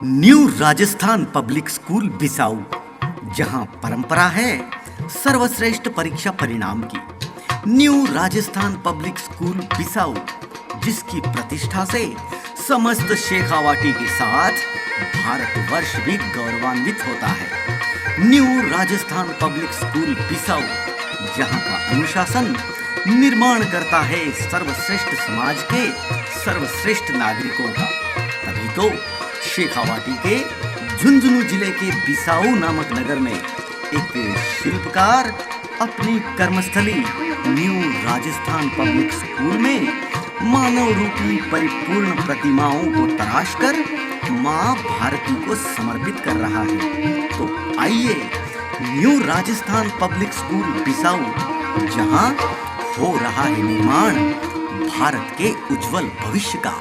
New Rajasthan public school Bisau, जहां परंपरा है सर्वश्रेष्ठ परीक्षा परिणाम की। New Rajasthan public school Bisau, जिसकी प्रतिष्ठा से समस्त शेखावाटी के साथ भारतवर्ष भी गौरवान्वित होता है। New Rajasthan public school Bisau, जहां का अनुशासन निर्माण करता है सर्वश्रेष्ठ समाज के सर्वश्रेष्ठ नागरिकों का। तभी तो शेखावाटी के झुंझुनू जिले के बिसाऊ नामक नगर में एक शिल्पकार अपनी कर्मस्थली न्यू राजस्थान पब्लिक स्कूल में मानव रूपी परिपूर्ण प्रतिमाओं को तराश कर मां भारती को समर्पित कर रहा है। तो आइए new Rajasthan public school Bisau, जहां हो रहा है निर्माण भारत के उज्जवल भविष्य का।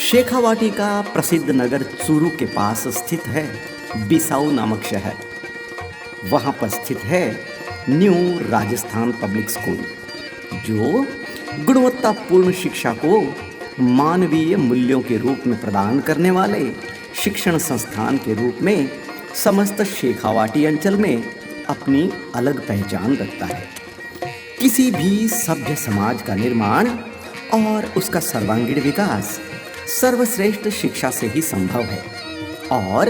शेखावाटी का प्रसिद्ध नगर चूरू के पास स्थित है बिसाऊ नामक शहर। वहां पर स्थित है न्यू राजस्थान पब्लिक स्कूल, जो गुणवत्तापूर्ण शिक्षा को मानवीय मूल्यों के रूप में प्रदान करने वाले शिक्षण संस्थान के रूप में समस्त शेखावाटी अंचल में अपनी अलग पहचान रखता है। किसी भी सभ्य समाज का निर्माण और उसका सर्वांगीण विकास सर्वश्रेष्ठ शिक्षा से ही संभव है, और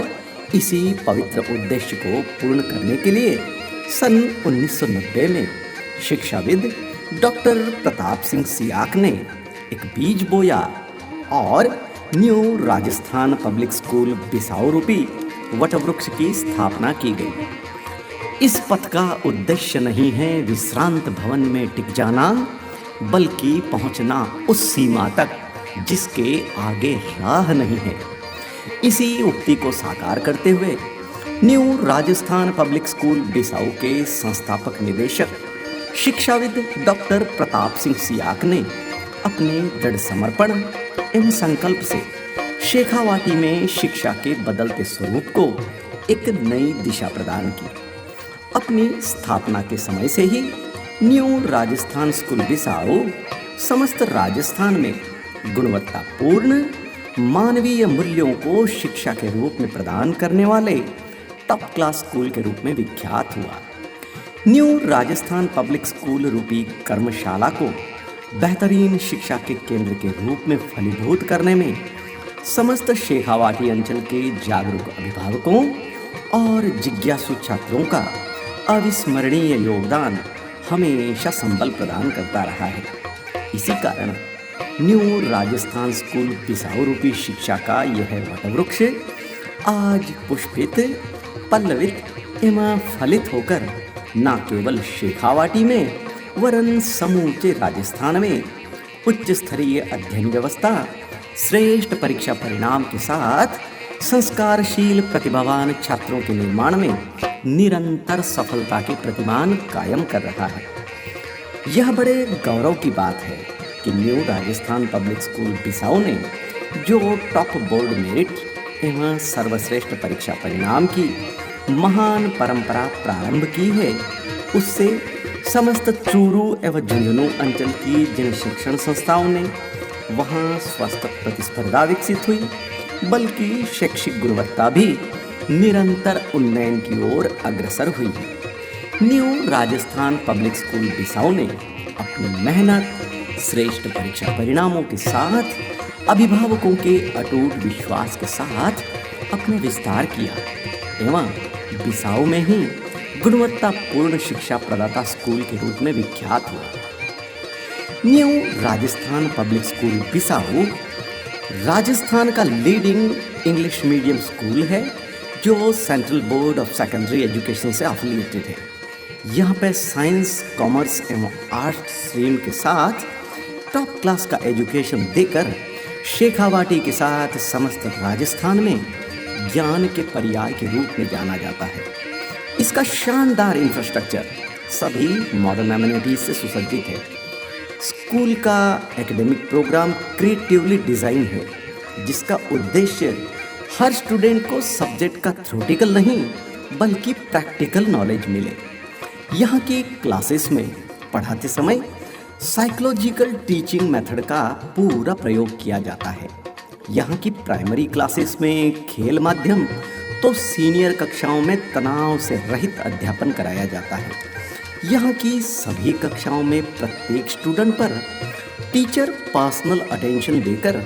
इसी पवित्र उद्देश्य को पूर्ण करने के लिए सन 1990 में शिक्षाविद डॉक्टर प्रताप सिंह सियाक ने एक बीज बोया और new Rajasthan public school Bisau रूपी वटवृक्ष की स्थापना की गई। इस पथ का उद्देश्य नहीं है विश्रांत भवन में टिक जाना, बल्कि पहुंचना उस सीमा तक जिसके आगे राह नहीं है। इसी उक्ति को साकार करते हुए new Rajasthan public school Bisau के संस्थापक निदेशक शिक्षाविद डॉक्टर प्रताप सिंह सियाक ने अपने दृढ़ समर्पण एवं संकल्प से शेखावाटी में शिक्षा के बदलते स्वरूप को एक नई दिशा प्रदान की। अपनी स्थापना के समय से ही न्यू राजस्थान स्कूल बिसाऊ समस्त राजस्थान में गुणवत्तापूर्ण मानवीय मूल्यों को शिक्षा के रूप में प्रदान करने वाले टॉप क्लास स्कूल के रूप में विख्यात हुआ। न्यू राजस्थान पब्लिक स्कूल रूपी कर्मशाला को बेहतरीन शिक्षा के केंद्र के रूप में फलीभूत करने में समस्त शेखावाटी अंचल के जागरूक अभिभावकों और जिज्ञासु छात्रों का अविस्मरणीय योगदान हमेशा संबल प्रदान करता रहा है। इसी कारण न्यू राजस्थान स्कूल बिसाऊ रूपी शिक्षा का यह वटवृक्ष आज पुष्पित, पल्लवित एवं फलित होकर न केवल शेखावाटी में वरन समूचे राजस्थान में उच्च स्तरीय अध्ययन व्यवस्था, श्रेष्ठ परीक्षा परिणाम के साथ संस्कारशील प्रतिभावान छात्रों के निर्माण में निरंतर सफलता के प्रतिमान कायम कर रहा है। यह बड़े गौरव की बात है कि new Rajasthan public school Bisau ने जो टॉप बोर्ड मेरिट एवं सर्वश्रेष्ठ परीक्षा परिणाम की महान परंपरा प्रारंभ की है, उससे समस्त चूरू एवं झुंझुनू अंचल की जिन शिक्षण संस्थाओं ने वहां स्वस्थ प्रतिस्पर्धा विकसित हुई, बल्कि शैक्षिक गुणवत्ता भी निरंतर उन्नयन की ओर अग्रसर हुई। New Rajasthan public school Bisau ने अपनी मेहनत, श्रेष्ठ परीक्षा परिणामों के साथ अभिभावकों के अटूट विश्वास के साथ अपना विस्तार किया एवं बिसाऊ में ही गुणवत्तापूर्ण शिक्षा प्रदाता स्कूल के रूप में विख्यात हुआ। New Rajasthan public school Bisau Rajasthan का लीडिंग इंग्लिश मीडियम स्कूल है जो central board of secondary education से एफिलिएटेड है। यहाँ पे साइंस, कॉमर्स एवं आर्ट स्ट्रीम के साथ टॉप क्लास का एजुकेशन देकर शेखावाटी के साथ समस्त राजस्थान में ज्ञान के पर्याय के रूप में जाना जाता है। इसका शानदार इंफ्रास्ट्रक्चर सभी मॉडर्न एमिनिटीज से सुसज्जित है। स्कूल का एकेडमिक प्रोग्राम क्रिएटिवली डिज़ाइन है, जिसका उद्देश्य हर स्टूडेंट को सब्जेक्ट का थ्योरेटिकल नहीं बल्कि प्रैक्टिकल नॉलेज मिले। यहाँ की क्लासेस में पढ़ाते समय साइकोलॉजिकल टीचिंग मेथड का पूरा प्रयोग किया जाता है। यहाँ की प्राइमरी क्लासेस में खेल माध्यम तो सीनियर कक्षाओं में तनाव से रहित अध्यापन कराया जाता है। यहाँ की सभी कक्षाओं में प्रत्येक स्टूडेंट पर टीचर पर्सनल अटेंशन देकर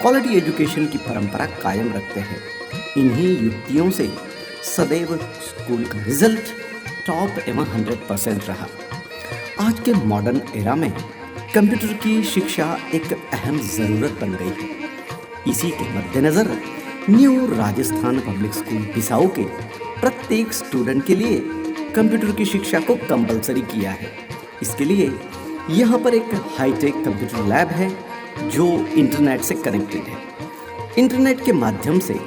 क्वालिटी एजुकेशन की परंपरा कायम रखते हैं। इन्हीं युक्तियों से सदैव स्कूल का रिजल्ट टॉप एवं 100% रहा। आज के मॉडर्न एरा में कंप्यूटर की शिक्षा एक अहम ज़रूरत बन गई है। इसी के मद्देनज़र new Rajasthan public school Bisau के प्रत्येक स्टूडेंट के लिए कंप्यूटर की शिक्षा को कंपलसरी किया है। इसके लिए यहाँ पर एक हाईटेक कंप्यूटर लैब है जो इंटरनेट से कनेक्टेड है। इंटरनेट के माध्यम से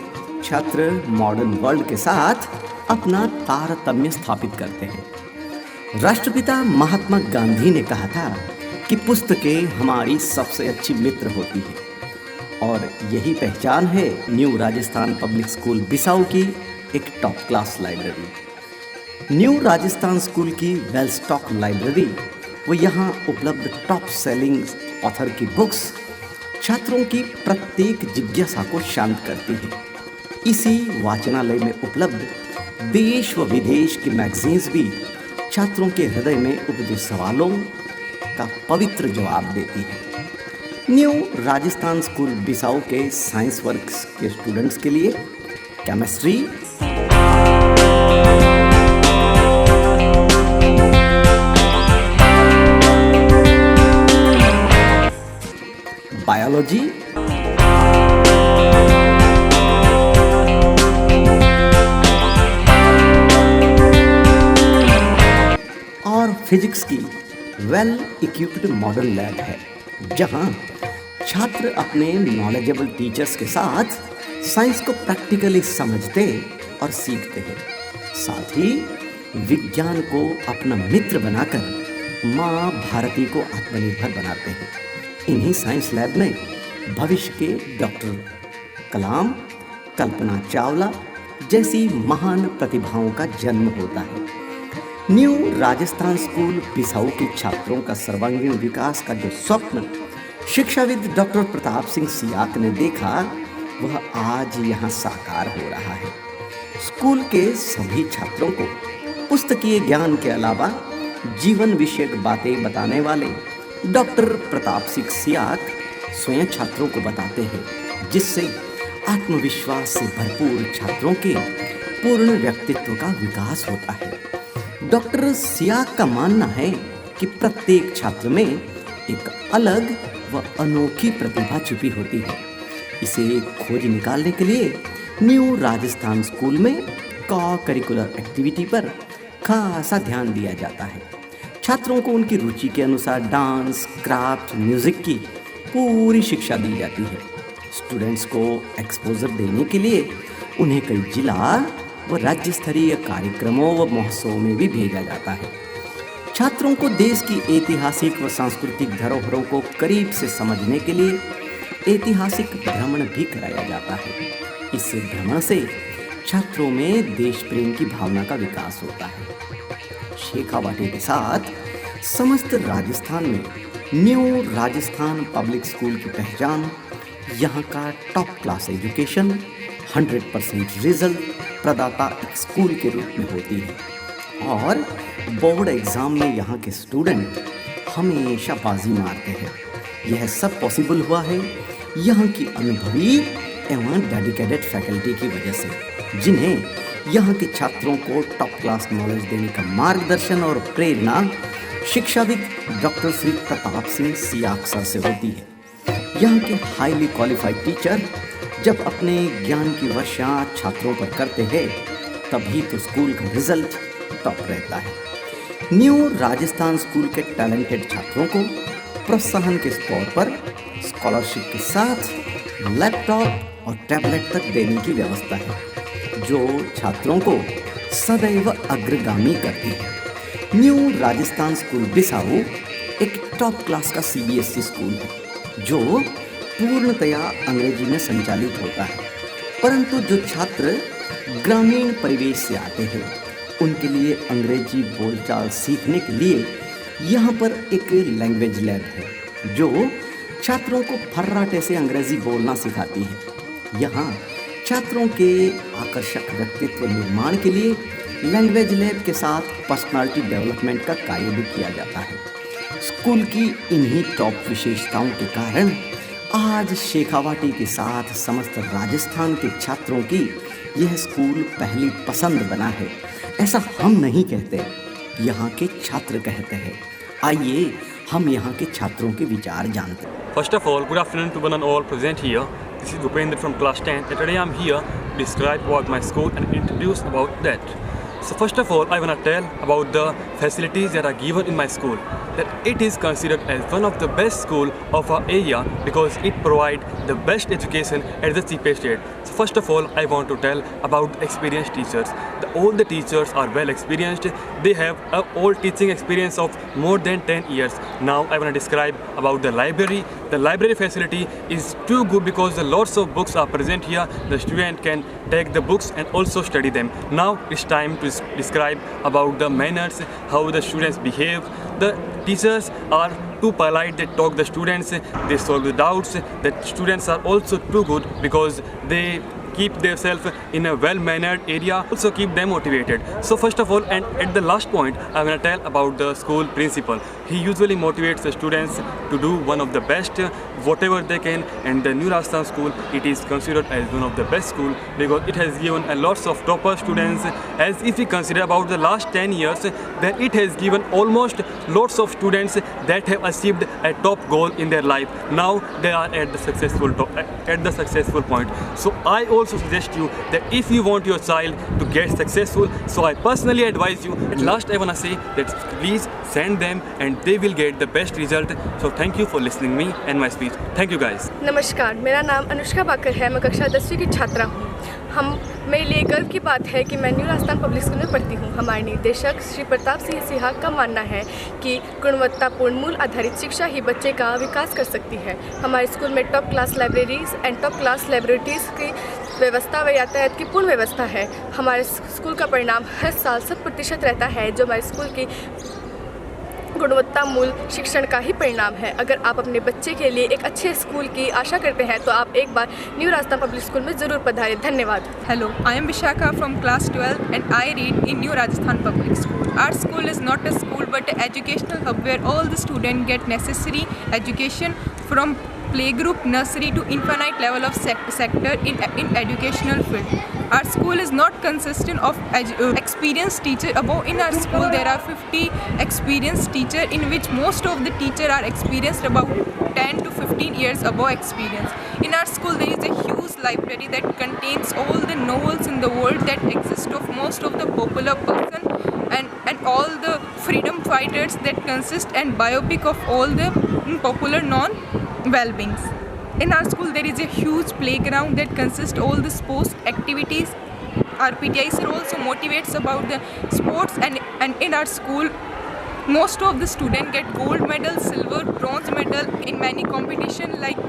छात्र मॉडर्न वर्ल्ड के साथ अपना तारतम्य स्थापित करते हैं। राष्ट्रपिता महात्मा गांधी ने कहा था कि पुस्तकें हमारी सबसे अच्छी मित्र होती है, और यही पहचान है new Rajasthan public school Bisau की एक top class library. New Rajasthan school की वेल स्टॉक लाइब्रेरी वो यहाँ उपलब्ध टॉप सेलिंग ऑथर की बुक्स छात्रों की प्रत्येक जिज्ञासा को शांत करती है। इसी वाचनालय में उपलब्ध देश व विदेश की मैगजीन्स भी छात्रों के हृदय में उपजे सवालों का पवित्र जवाब देती है। न्यू राजस्थान स्कूल बिसाऊ के साइंस वर्क्स के स्टूडेंट्स के लिए केमिस्ट्री, बायोलॉजी, और फिजिक्स की वेल इक्विप्ड मॉडर्न लैब है, जहां छात्र अपने नॉलेजेबल टीचर्स के साथ साइंस को प्रैक्टिकली समझते और सीखते हैं। साथ ही विज्ञान को अपना मित्र बनाकर माँ भारती को आत्मनिर्भर बनाते हैं। इन्हीं साइंस लैब में भविष्य के डॉक्टर कलाम, कल्पना चावला जैसी महान प्रतिभाओं का जन्म होता है। न्यू राजस्थान स्कूल बिसाऊ के छात्रों का सर्वांगीण विकास का जो स्वप्न शिक्षाविद डॉक्टर प्रताप सिंह सियाक ने देखा, वह आज यहाँ साकार हो रहा है। स्कूल के सभी छात्रों को पुस्तकीय ज्ञान के अलावा जीवन विषयक बातें बताने वाले डॉक्टर प्रताप सिंह सियाक स्वयं छात्रों को बताते हैं, जिससे आत्मविश्वास से भरपूर छात्रों के पूर्ण व्यक्तित्व का विकास होता है। डॉक्टर सियाक का मानना है कि प्रत्येक छात्र में एक अलग व अनोखी प्रतिभा छुपी होती है। इसे खोज निकालने के लिए न्यू राजस्थान स्कूल में को-करिकुलर एक्टिविटी पर खासा ध्यान दिया जाता है। छात्रों को उनकी रुचि के अनुसार डांस, क्राफ्ट, म्यूजिक की पूरी शिक्षा दी जाती है। स्टूडेंट्स को एक्सपोजर देने के लिए उन्हें कई जिला व राज्य स्तरीय कार्यक्रमों व महोत्सवों में भी भेजा जाता है। छात्रों को देश की ऐतिहासिक व सांस्कृतिक धरोहरों को करीब से समझने के लिए ऐतिहासिक भ्रमण भी कराया जाता है। इस भ्रमण से छात्रों में देश प्रेम की भावना का विकास होता है। शेखावाटी के साथ समस्त राजस्थान में न्यू राजस्थान पब्लिक स्कूल की पहचान यहाँ का टॉप क्लास एजुकेशन, 100% रिजल्ट प्रदाता एक स्कूल के रूप में होती है, और बोर्ड एग्ज़ाम में यहाँ के स्टूडेंट हमेशा बाजी मारते हैं। यह सब पॉसिबल हुआ है यहाँ की अनुभवी एवं डेडिकेटेड फैकल्टी की वजह से, जिन्हें यहाँ के छात्रों को टॉप क्लास नॉलेज देने का मार्गदर्शन और प्रेरणा शिक्षाविद डॉक्टर श्री प्रताप सिंह सियाक सर से होती है। यहाँ के हाईली क्वालिफाइड टीचर जब अपने ज्ञान की वर्षा छात्रों पर करते हैं तभी तो स्कूल का रिजल्ट टॉप रहता है। न्यू राजस्थान स्कूल के टैलेंटेड छात्रों को प्रोत्साहन के तौर पर स्कॉलरशिप के साथ लैपटॉप और टैबलेट तक देने की व्यवस्था है, जो छात्रों को सदैव अग्रगामी करती है। न्यू राजस्थान स्कूल बिसाऊ एक टॉप क्लास का CBSE स्कूल है जो पूर्णतया अंग्रेजी में संचालित होता है, परंतु जो छात्र ग्रामीण परिवेश से आते हैं उनके लिए अंग्रेजी बोलचाल सीखने के लिए यहाँ पर एक लैंग्वेज लैब है जो छात्रों को फर्राटे से अंग्रेजी बोलना सिखाती है। यहाँ छात्रों के आकर्षक व्यक्तित्व निर्माण के लिए लैंग्वेज लैब के साथ पर्सनालिटी डेवलपमेंट का कार्य भी किया जाता है। स्कूल की इन्हीं टॉप विशेषताओं के कारण आज शेखावाटी के साथ समस्त राजस्थान के छात्रों की यह स्कूल पहली पसंद बना है। ऐसा हम नहीं कहते, यहाँ के छात्र कहते हैं। आइए हम यहाँ के छात्रों के विचार जानते हैं। First of all, good afternoon to one and all present here. This is Bhupendra from class 10 and today I am here to describe about my school and introduce about that. So first of all, I want to tell about the facilities that are given in my school. That it is considered as one of the best school of our area because it provides the best education at the cheapest rate. So first of all, I want to tell about experienced teachers. All the teachers are well experienced. They have all teaching experience of more than 10 years. Now I want to describe about the library. The library facility is too good because the lots of books are present here. The student can take the books and also study them. Now it's time to describe about the manners, how the students behave. The teachers are too polite, they talk the students, they solve the doubts. The students are also too good because they keep themselves in a well-mannered area, also keep them motivated. So first of all, and at the last point, I'm going to tell about the school principal. He usually motivates the students to do one of the best, whatever they can, and the New Rajasthan school, it is considered as one of the best school because it has given a lots of topper students. As if we consider about the last 10 years, then it has given almost lots of students that have achieved a top goal in their life. Now they are at the successful point. So I also suggest you that if you want your child to get successful, so I personally advise you. At last I want to say that please send them and they will get the best result. So thank you for listening me and my speech. Thank you guys. नमस्कार, मेरा नाम अनुष्का बाकर है। मैं कक्षा 10वीं की छात्रा हूँ। मेरे लिए गर्व की बात है कि मैं न्यू राजस्थान पब्लिक स्कूल में पढ़ती हूँ। हमारे निदेशक श्री प्रताप सिंह सिहाग का मानना है कि गुणवत्तापूर्ण मूल आधारित शिक्षा ही बच्चे का विकास कर सकती है। हमारे स्कूल में top class libraries and top class laboratories की व्यवस्था व यातायात की पूर्ण व्यवस्था है। हमारे स्कूल का परिणाम हर साल 100% रहता है, जो हमारे स्कूल की गुणवत्ता मूल शिक्षण का ही परिणाम है। अगर आप अपने बच्चे के लिए एक अच्छे स्कूल की आशा करते हैं तो आप एक बार न्यू राजस्थान पब्लिक स्कूल में ज़रूर पधारें। धन्यवाद। Hello, I am Vishakha from class 12 and I read in New Rajasthan Public School. Our school is not a school but an educational hub where all the students get necessary education from playgroup, nursery to infinite level of sector in educational field. Our school is not consistent of experienced teacher. Above in our school there are 50 experienced teacher in which most of the teacher are experienced about 10 to 15 years above experience. In our school there is a huge library that contains all the novels in the world that exist of most of the popular person and all the freedom fighters that consist and biopic of all the popular non-well-beings. In our school there is a huge playground that consists all the sports activities. Our PTI sir also motivates about the sports and in our school most of the students get gold medal, silver, bronze medal in many competitions like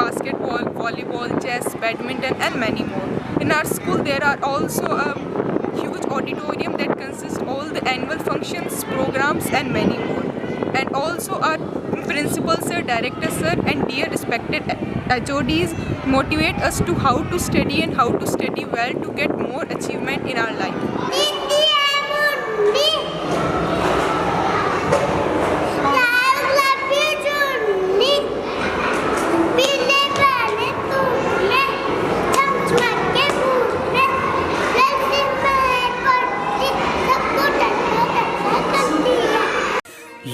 basketball, volleyball, chess, badminton and many more. In our school there are also a huge auditorium that consists all the annual functions, programs and many more. And also our principal sir, director sir and dear respected HODs motivate us to how to study and how to study well to get more achievement in our life.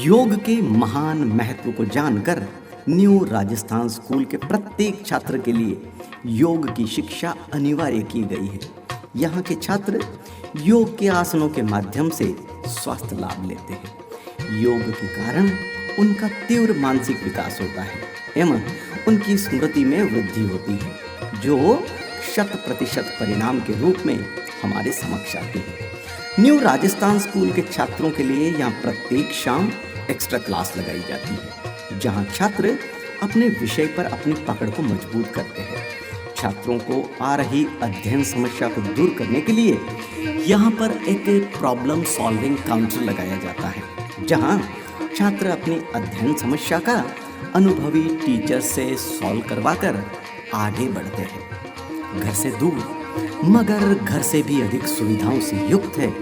योग के महान महत्व को जानकर new Rajasthan school के प्रत्येक छात्र के लिए योग की शिक्षा अनिवार्य की गई है। यहाँ के छात्र योग के आसनों के माध्यम से स्वास्थ्य लाभ लेते हैं। योग के कारण उनका तीव्र मानसिक विकास होता है एवं उनकी स्मृति में वृद्धि होती है, जो 100% परिणाम के रूप में हमारे समक्ष आती है। न्यू राजस्थान स्कूल के छात्रों के लिए यहाँ प्रत्येक शाम एक्स्ट्रा क्लास लगाई जाती है, जहाँ छात्र अपने विषय पर अपनी पकड़ को मजबूत करते हैं। छात्रों को आ रही अध्ययन समस्या को दूर करने के लिए यहाँ पर एक प्रॉब्लम सॉल्विंग काउंटर लगाया जाता है, जहाँ छात्र अपनी अध्ययन समस्या का अनुभवी टीचर से सॉल्व करवाकर आगे बढ़ते हैं। घर से दूर मगर घर से भी अधिक सुविधाओं से युक्त है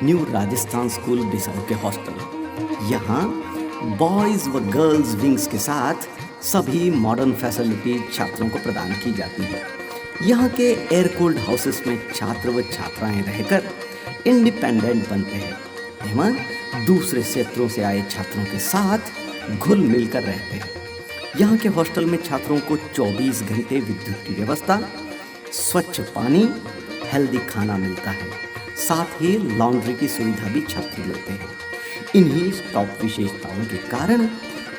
न्यू राजस्थान स्कूल बिसाऊ के हॉस्टल। यहाँ बॉयज़ व गर्ल्स विंग्स के साथ सभी मॉडर्न फैसिलिटी छात्रों को प्रदान की जाती है। यहाँ के एयर कूल्ड हाउसेस में छात्र व छात्राएं रहकर इंडिपेंडेंट बनते हैं एवं दूसरे क्षेत्रों से आए छात्रों के साथ घुल मिलकर रहते हैं। यहाँ के हॉस्टल में छात्रों को 24 घंटे विद्युत की व्यवस्था, स्वच्छ पानी, हेल्दी खाना मिलता है। साथ ही लॉन्ड्री की सुविधा भी छात्र लेते हैं। इन्हीं टॉप विशेषताओं के कारण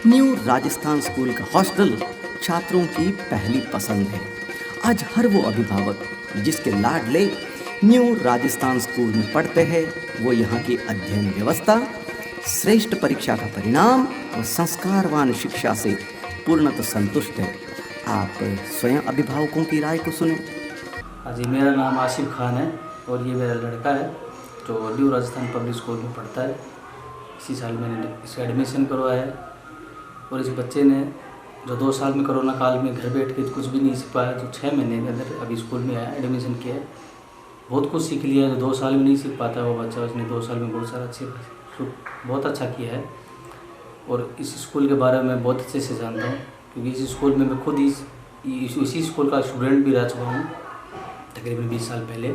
न्यू राजस्थान स्कूल का हॉस्टल छात्रों की पहली पसंद है। आज हर वो अभिभावक जिसके लाडले न्यू राजस्थान स्कूल में पढ़ते हैं, वो यहाँ की अध्ययन व्यवस्था, श्रेष्ठ परीक्षा का परिणाम और संस्कारवान शिक्षा से पूर्णतः संतुष्ट है। आप स्वयं अभिभावकों की राय को सुने। हाँ जी, मेरा नाम आसिफ खान है और ये मेरा लड़का है जो न्यू राजस्थान पब्लिक स्कूल में पढ़ता है। इसी साल मैंने इसका एडमिशन करवाया है और इस बच्चे ने जो 2 साल में कोरोना काल में घर बैठ के कुछ भी नहीं सीख पाया, जो 6 महीने के अंदर अभी स्कूल में आया, एडमिशन किया है, बहुत कुछ सीख लिया। जो 2 साल में नहीं सीख पाता वो बच्चा, उसने 2 साल में बहुत सारा बहुत अच्छा किया है। और इस स्कूल के बारे में बहुत अच्छे से जानता हूँ, क्योंकि इस स्कूल में मैं खुद इसी स्कूल का स्टूडेंट भी रह चुका हूँ तकरीबन 20 साल पहले।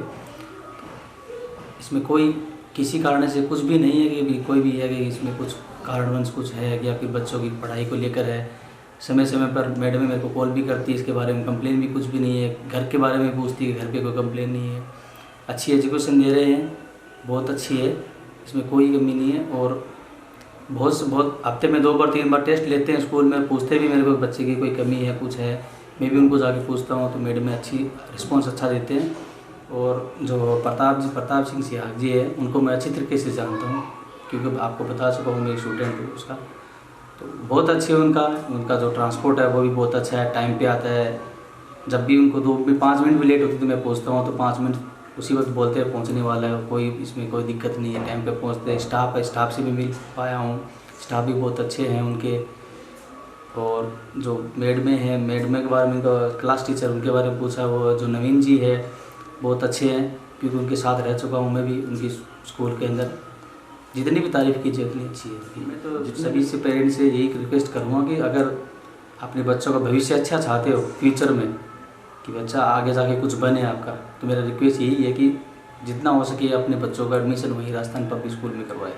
इसमें कोई किसी कारण से कुछ भी नहीं है कि कोई भी है कि इसमें कुछ कारणवश कुछ है या फिर बच्चों की पढ़ाई को लेकर है। समय समय पर मैडम मेरे को कॉल भी करती है, इसके बारे में कंप्लेन भी कुछ भी नहीं है। घर के बारे में पूछती है, घर पे कोई कंप्लेन नहीं है। अच्छी एजुकेशन दे रहे हैं, बहुत अच्छी है, इसमें कोई कमी नहीं है। और बहुत हफ्ते में 2 बार 3 बार टेस्ट लेते हैं स्कूल में, पूछते भी मेरे को बच्चे की कोई कमी है कुछ है, मैं भी उनको जाके पूछता हूँ तो मैडम अच्छी रिस्पॉन्स अच्छा देते हैं। और जो प्रताप सिंह सिहाग जी है, उनको मैं अच्छी तरीके से जानता हूँ, क्योंकि आपको बता चुका हूँ मैं एक स्टूडेंट हूँ उसका। तो बहुत अच्छे उनका जो ट्रांसपोर्ट है वो भी बहुत अच्छा है, टाइम पे आता है। जब भी उनको 5 मिनट भी लेट होती तो मैं पूछता हूँ तो 5 मिनट उसी वक्त बोलते हैं पहुँचने वाला है। कोई इसमें कोई दिक्कत नहीं है, टाइम पे पहुँचते हैं। स्टाफ से भी मिल पाया हूँ, स्टाफ भी बहुत अच्छे हैं उनके। और जो मैडम के बारे में तो क्लास टीचर उनके बारे में पूछा, वो जो नवीन जी है बहुत अच्छे हैं, क्योंकि उनके साथ रह चुका हूँ मैं भी उनकी स्कूल के अंदर। जितनी भी तारीफ़ कीजिए उतनी अच्छी है। मैं तो सभी से पेरेंट्स से यही रिक्वेस्ट करूँगा कि अगर अपने बच्चों का भविष्य अच्छा चाहते हो फ्यूचर में, कि बच्चा आगे जाके कुछ बने आपका, तो मेरा रिक्वेस्ट यही है कि जितना हो सके अपने बच्चों का एडमिशन वहीं राजस्थान पब्लिक स्कूल में करवाए।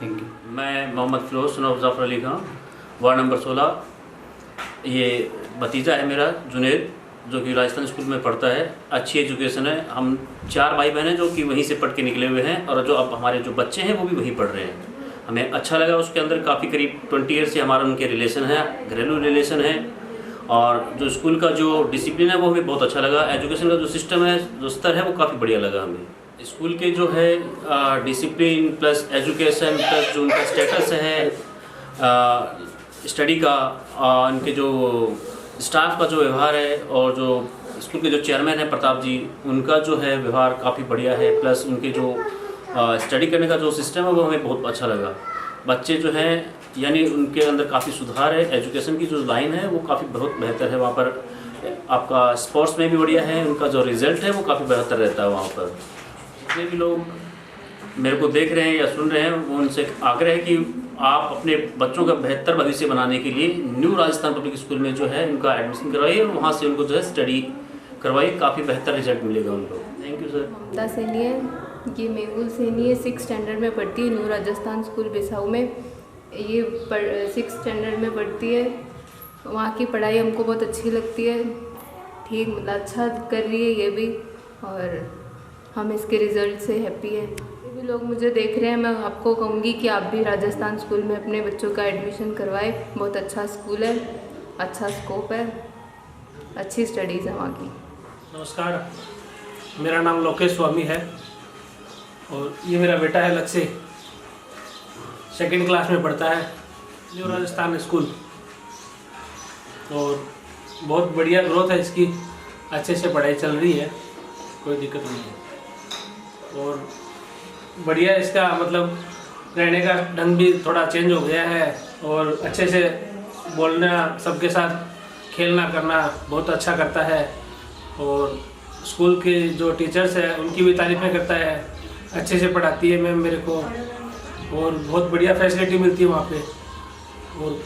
Thank you. मैं मोहम्मद फिरोज सुनौफ जाफर अली खां, वार्ड नंबर 16। ये भतीजा है मेरा जुनेद, जो कि राजस्थान स्कूल में पढ़ता है। अच्छी एजुकेशन है। हम 4 भाई बहन हैं जो कि वहीं से पढ़ के निकले हुए हैं, और जो अब हमारे जो बच्चे हैं वो भी वहीं पढ़ रहे हैं। हमें अच्छा लगा। उसके अंदर काफ़ी करीब 20 ईयर से हमारा उनके रिलेशन है, घरेलू रिलेशन है। और जो स्कूल का जो डिसिप्लिन है वो हमें बहुत अच्छा लगा। एजुकेशन का जो सिस्टम है, जो स्तर है, वो काफ़ी बढ़िया लगा हमें। स्कूल के जो है डिसिप्लिन प्लस एजुकेशन प्लस जो उनका स्टेटस है स्टडी का, उनके जो स्टाफ का जो व्यवहार है, और जो स्कूल के जो चेयरमैन हैं प्रताप जी, उनका जो है व्यवहार काफ़ी बढ़िया है। प्लस उनके जो स्टडी करने का जो सिस्टम है वो हमें बहुत अच्छा लगा। बच्चे जो हैं यानी उनके अंदर काफ़ी सुधार है। एजुकेशन की जो लाइन है वो काफ़ी बहुत बेहतर है। वहाँ पर आपका स्पोर्ट्स में भी बढ़िया है। उनका जो रिज़ल्ट है वो काफ़ी बेहतर रहता है वहाँ पर। जितने भी लोग मेरे को देख रहे हैं या सुन रहे हैं, वो उनसे आग्रह है कि आप अपने बच्चों का बेहतर भविष्य बनाने के लिए न्यू राजस्थान पब्लिक स्कूल में जो है उनका एडमिशन करवाइए और वहाँ से उनको जो है स्टडी करवाइए। काफ़ी बेहतर रिजल्ट मिलेगा उनको। Thank you sir. Mamta Saini है, ये मेहुल सैनी है, 6th स्टैंडर्ड में पढ़ती है न्यू राजस्थान स्कूल बिसाऊ में। ये 6th स्टैंडर्ड में पढ़ती है। वहाँ की पढ़ाई हमको बहुत अच्छी लगती है, ठीक मतलब अच्छा कर रही है ये भी, और हम इसके रिज़ल्ट से हैप्पी है। ये भी लोग मुझे देख रहे हैं, मैं आपको कहूँगी कि आप भी राजस्थान स्कूल में अपने बच्चों का एडमिशन करवाएं। बहुत अच्छा स्कूल है, अच्छा स्कोप है, अच्छी स्टडीज़ है वहाँ की। नमस्कार, मेरा नाम लोकेश स्वामी है और ये मेरा बेटा है लक्ष्य, 2nd क्लास में पढ़ता है, न्यू राजस्थान स्कूल। और बहुत बढ़िया ग्रोथ है इसकी, अच्छे से पढ़ाई चल रही है, कोई दिक्कत नहीं है। और बढ़िया इसका मतलब रहने का ढंग भी थोड़ा चेंज हो गया है और अच्छे से बोलना, सबके साथ खेलना करना बहुत अच्छा करता है। और स्कूल के जो टीचर्स हैं उनकी भी तारीफ़ें करता है, अच्छे से पढ़ाती है मैम मेरे को, और बहुत बढ़िया फैसिलिटी मिलती है वहाँ पे, और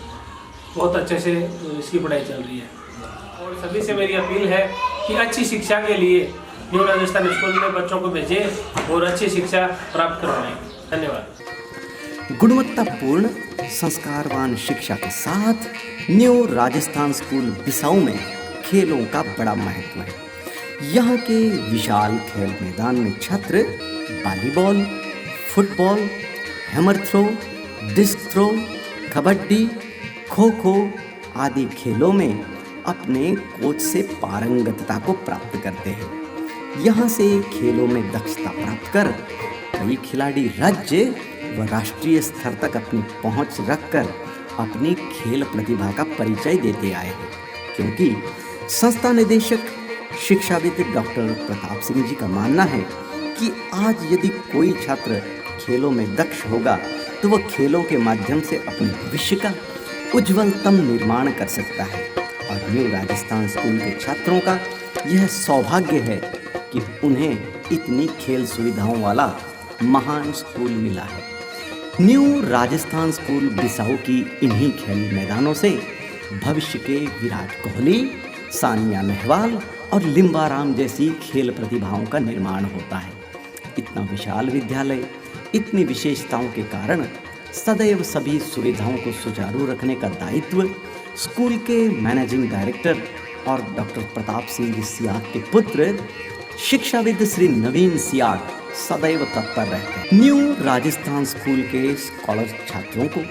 बहुत अच्छे से इसकी पढ़ाई चल रही है। और सभी से मेरी अपील है कि अच्छी शिक्षा के लिए न्यू राजस्थान स्कूल में बच्चों को भेजें और अच्छी शिक्षा प्राप्त करवाएं। धन्यवाद। गुणवत्तापूर्ण संस्कारवान शिक्षा के साथ न्यू राजस्थान स्कूल बिसाऊ में खेलों का बड़ा महत्व है। यहाँ के विशाल खेल मैदान में छात्र volleyball, football, hammer throw, disc throw, kabaddi, kho kho आदि खेलों में अपने कोच से पारंगतता को प्राप्त करते हैं। यहाँ से खेलों में दक्षता प्राप्त कर कई खिलाड़ी राज्य व राष्ट्रीय स्तर तक अपनी पहुँच रखकर अपनी खेल प्रतिभा का परिचय देते आए हैं। क्योंकि संस्था निदेशक शिक्षाविद डॉक्टर प्रताप सिंह जी का मानना है कि आज यदि कोई छात्र खेलों में दक्ष होगा तो वह खेलों के माध्यम से अपने भविष्य का उज्ज्वलतम निर्माण कर सकता है। और न्यू राजस्थान स्कूल के छात्रों का यह सौभाग्य है कि उन्हें इतनी खेल सुविधाओं वाला महान स्कूल मिला है। न्यू राजस्थान स्कूल बिसाऊ की इन्हीं खेल मैदानों से भविष्य के विराट कोहली, सानिया नेहवाल और लिम्बाराम जैसी खेल प्रतिभाओं का निर्माण होता है। इतना विशाल विद्यालय इतनी विशेषताओं के कारण सदैव सभी सुविधाओं को सुचारू रखने का दायित्व स्कूल के मैनेजिंग डायरेक्टर और डॉक्टर प्रताप सिंह सियाग के पुत्र शिक्षाविद श्री नवीन सियाग सदैव तत्पर रहते हैं। न्यू राजस्थान स्कूल के स्कॉलर छात्रों को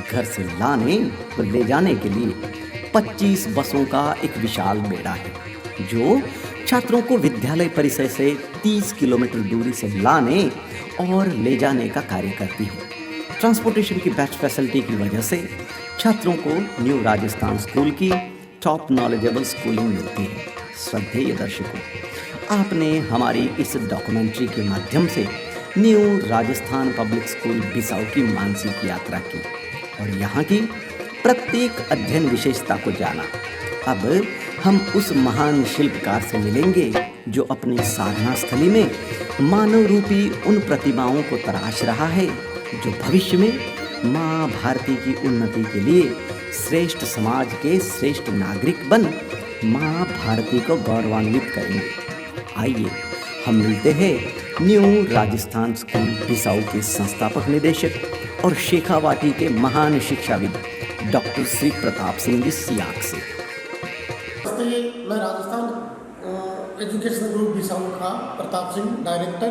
घर से लाने व ले जाने के लिए 25 बसों का एक विशाल बेड़ा है, जो छात्रों को विद्यालय परिसर से 30 किलोमीटर दूरी से लाने और ले जाने का कार्य करती है। ट्रांसपोर्टेशन की बेस्ट फैसिलिटी की वजह से छात्रों को न्यू राजस्थान स्कूल की टॉप नॉलेजेबल स्कूलिंग मिलती है। श्रद्धेय दर्शकों, आपने हमारी इस डॉक्यूमेंट्री के माध्यम से new Rajasthan public school Bisau की मानसिक यात्रा की और यहाँ की प्रत्येक अध्ययन विशेषता को जाना। अब हम उस महान शिल्पकार से मिलेंगे जो अपनी साधना स्थली में मानव रूपी उन प्रतिभाओं को तराश रहा है जो भविष्य में माँ भारती की उन्नति के लिए श्रेष्ठ समाज के श्रेष्ठ नागरिक बन माँ भारती को गौरवान्वित करेंगे। आइए हम मिलते हैं न्यू राजस्थान स्कूल बिसाऊ के संस्थापक निदेशक और शेखावाटी के महान शिक्षाविद डॉक्टर श्री प्रताप सिंह सियाग से। मैं राजस्थान एजुकेशन ग्रुप बिसाऊ का Pratap Singh, director.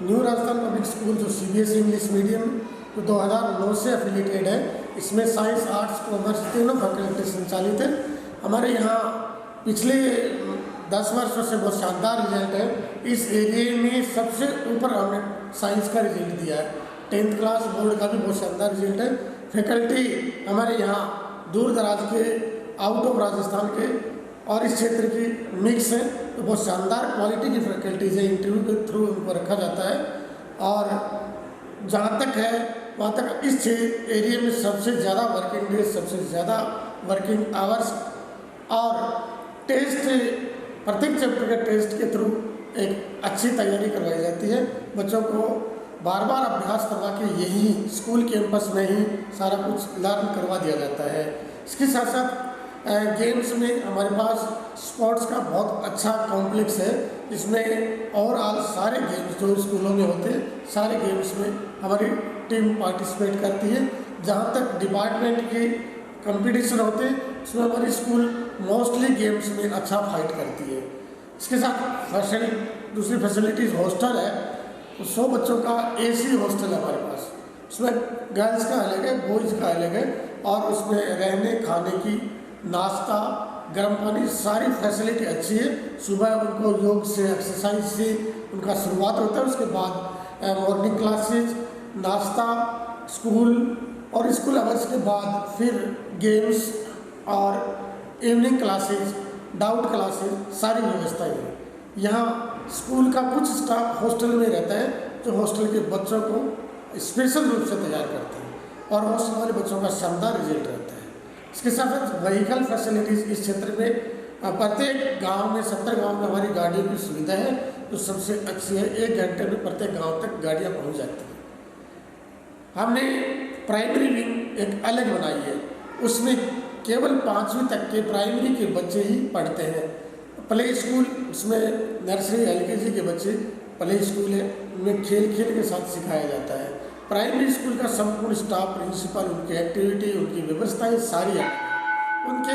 New Rajasthan public school जो CBSE इंग्लिश मीडियम जो 2009 से एफिलिएटेड है, इसमें साइंस, आर्ट्स, कॉमर्स तीनों फैकल्टी संचालित है। हमारे यहाँ पिछले 10 वर्षों से बहुत शानदार रिजल्ट है। इस एरिया में सबसे ऊपर हमने साइंस का रिजल्ट दिया है। 10th क्लास बोर्ड का भी बहुत शानदार रिजल्ट है। फैकल्टी हमारे यहाँ दूर दराज के, आउट ऑफ राजस्थान के और इस क्षेत्र की मिक्स है, तो बहुत शानदार क्वालिटी की फैकल्टीज है। इंटरव्यू के थ्रू उनको रखा जाता है। और जहाँ तक है वहाँ तक इस एरिया में सबसे ज़्यादा वर्किंग डेज, सबसे ज़्यादा वर्किंग आवर्स और टेस्ट, प्रत्येक चैप्टर के टेस्ट के थ्रू एक अच्छी तैयारी करवाई जाती है। बच्चों को बार बार अभ्यास करवा के यही स्कूल कैंपस में ही सारा कुछ लर्न करवा दिया जाता है। इसके साथ साथ गेम्स में हमारे पास स्पोर्ट्स का बहुत अच्छा कॉम्प्लेक्स है, जिसमें ओवरऑल सारे गेम्स जो स्कूलों में होते हैं, सारे गेम्स में हमारी टीम पार्टिसिपेट करती है। जहाँ तक डिपार्टमेंट के कंपटीशन होते हैं उसमें हमारी स्कूल मोस्टली गेम्स में अच्छा फाइट करती है। इसके साथ दूसरी फैसिलिटीज़ हॉस्टल है, तो 100 बच्चों का AC हॉस्टल है हमारे पास। उसमें गर्ल्स का अलग है, बॉयज़ का अलग है, और उसमें रहने खाने की, नाश्ता, गर्म पानी, सारी फैसिलिटी अच्छी है। सुबह उनको योग से, एक्सरसाइज से उनका शुरुआत होता है, उसके बाद मॉर्निंग क्लासेज, नाश्ता, स्कूल, और स्कूल आवर्स के बाद फिर गेम्स और इवनिंग क्लासेज, डाउट क्लासेज, सारी व्यवस्थाएं हैं। यहाँ स्कूल का कुछ स्टाफ हॉस्टल में रहता है जो हॉस्टल के बच्चों को स्पेशल रूप से तैयार करते हैं, और हॉस्टल वाले बच्चों का शानदार रिजल्ट रहता है। इसके साथ साथ व्हीकल फैसिलिटीज़ इस क्षेत्र में प्रत्येक गांव में 70 गांव में हमारी गाड़ियों की सुविधा है, जो सबसे अच्छी है। 1 घंटे में प्रत्येक गांव तक गाड़ियां पहुंच जाती हैं। हमने प्राइमरी विंग एक अलग बनाई है, उसमें केवल 5वीं तक के प्राइमरी के बच्चे ही पढ़ते हैं। प्ले स्कूल, उसमें नर्सरी LKG के बच्चे प्ले स्कूल है, उनमें खेल के साथ सिखाया जाता है। प्राइमरी स्कूल का संपूर्ण स्टाफ, प्रिंसिपल, उनकी एक्टिविटी, उनकी व्यवस्थाएं सारी है। उनकी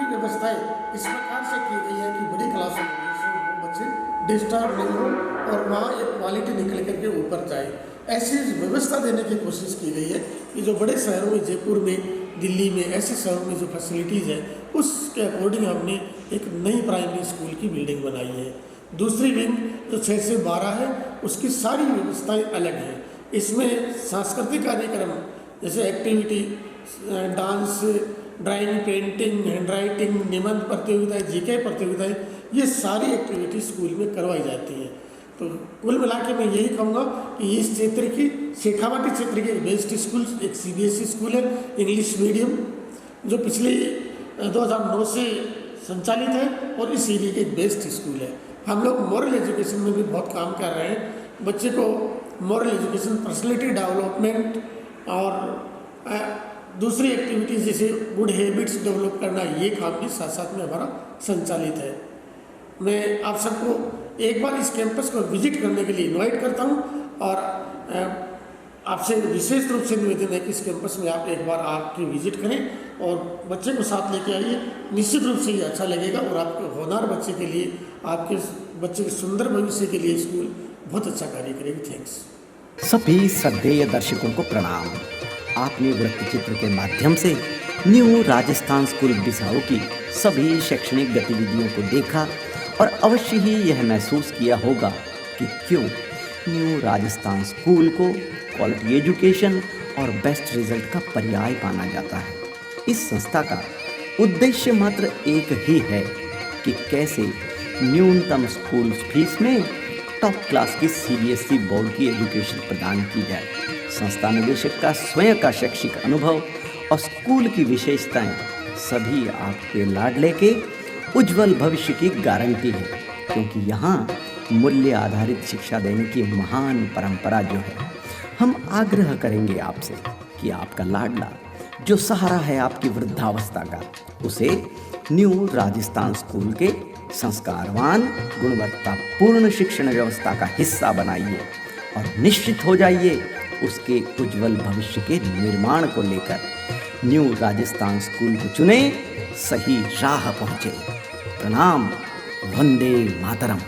व्यवस्थाएं इस प्रकार से की गई है कि बड़ी क्लासों में बच्चे डिस्टर्ब नहीं हो और वहाँ एक क्वालिटी निकल करके ऊपर जाए, ऐसी व्यवस्था देने की कोशिश की गई है कि जो बड़े शहरों में, जयपुर में, दिल्ली में, ऐसे शहरों में जो फैसिलिटीज़ है उसके अकॉर्डिंग हमने एक नई प्राइमरी स्कूल की बिल्डिंग बनाई है। दूसरी विंग जो 6 से 12 है, उसकी सारी व्यवस्थाएं अलग हैं। इसमें सांस्कृतिक कार्यक्रम जैसे activity, dance, drawing, painting, handwriting, निबंध प्रतियोगिताएं, GK प्रतियोगिताएं, ये सारी एक्टिविटी स्कूल में करवाई जाती हैं। तो कुल मिला के मैं यही कहूँगा कि इस क्षेत्र की, शेखावाटी क्षेत्र की बेस्ट स्कूल एक CBSE स्कूल है, इंग्लिश मीडियम, जो पिछले 2009 से संचालित है और इस एरिया की एक बेस्ट स्कूल है। हम लोग मॉरल एजुकेशन में भी बहुत काम कर रहे हैं। बच्चे को मॉरल एजुकेशन, पर्सनैलिटी डेवलपमेंट और दूसरी एक्टिविटीज़ जैसे गुड हैबिट्स डेवलप करना, ये काम भी साथ साथ में हमारा संचालित है। मैं आप सबको एक बार इस कैंपस को विजिट करने के लिए इनवाइट करता हूं, और आपसे विशेष रूप से निवेदन है कि इस कैंपस में आप एक बार आके विजिट करें और बच्चे को साथ लेके आइए। निश्चित रूप से ये अच्छा लगेगा और आपके होनहार बच्चे के लिए, आपके बच्चे के सुंदर भविष्य के लिए स्कूल बहुत अच्छा कार्य करेगी। थैंक्स। सभी श्रद्धेय दर्शकों को प्रणाम। आपने वृत्त चित्र के माध्यम से न्यू राजस्थान स्कूल बिसाऊ की सभी शैक्षणिक गतिविधियों को देखा और अवश्य ही यह महसूस किया होगा कि क्यों न्यू राजस्थान स्कूल को क्वालिटी एजुकेशन और बेस्ट रिजल्ट का पर्याय माना जाता है। इस संस्था का उद्देश्य मात्र एक ही है कि कैसे न्यूनतम स्कूल फीस में टॉप क्लास की CBSE बोर्ड की एजुकेशन प्रदान की जाए। संस्था निदेशक का स्वयं का शैक्षिक अनुभव और स्कूल की विशेषताएं सभी आपके लाडले के उज्जवल भविष्य की गारंटी है, क्योंकि यहाँ मूल्य आधारित शिक्षा देने की महान परंपरा जो है। हम आग्रह करेंगे आपसे कि आपका लाडला जो सहारा है आपकी वृद्धावस्था का, उसे न्यू राजस्थान स्कूल के संस्कारवान, गुणवत्तापूर्ण शिक्षण व्यवस्था का हिस्सा बनाइए और निश्चित हो जाइए उसके उज्जवल भविष्य के निर्माण को लेकर न्यू राजस्थान स्कूल को चुने, सही राह पहुँचे। प्रणाम। वंदे मातरम।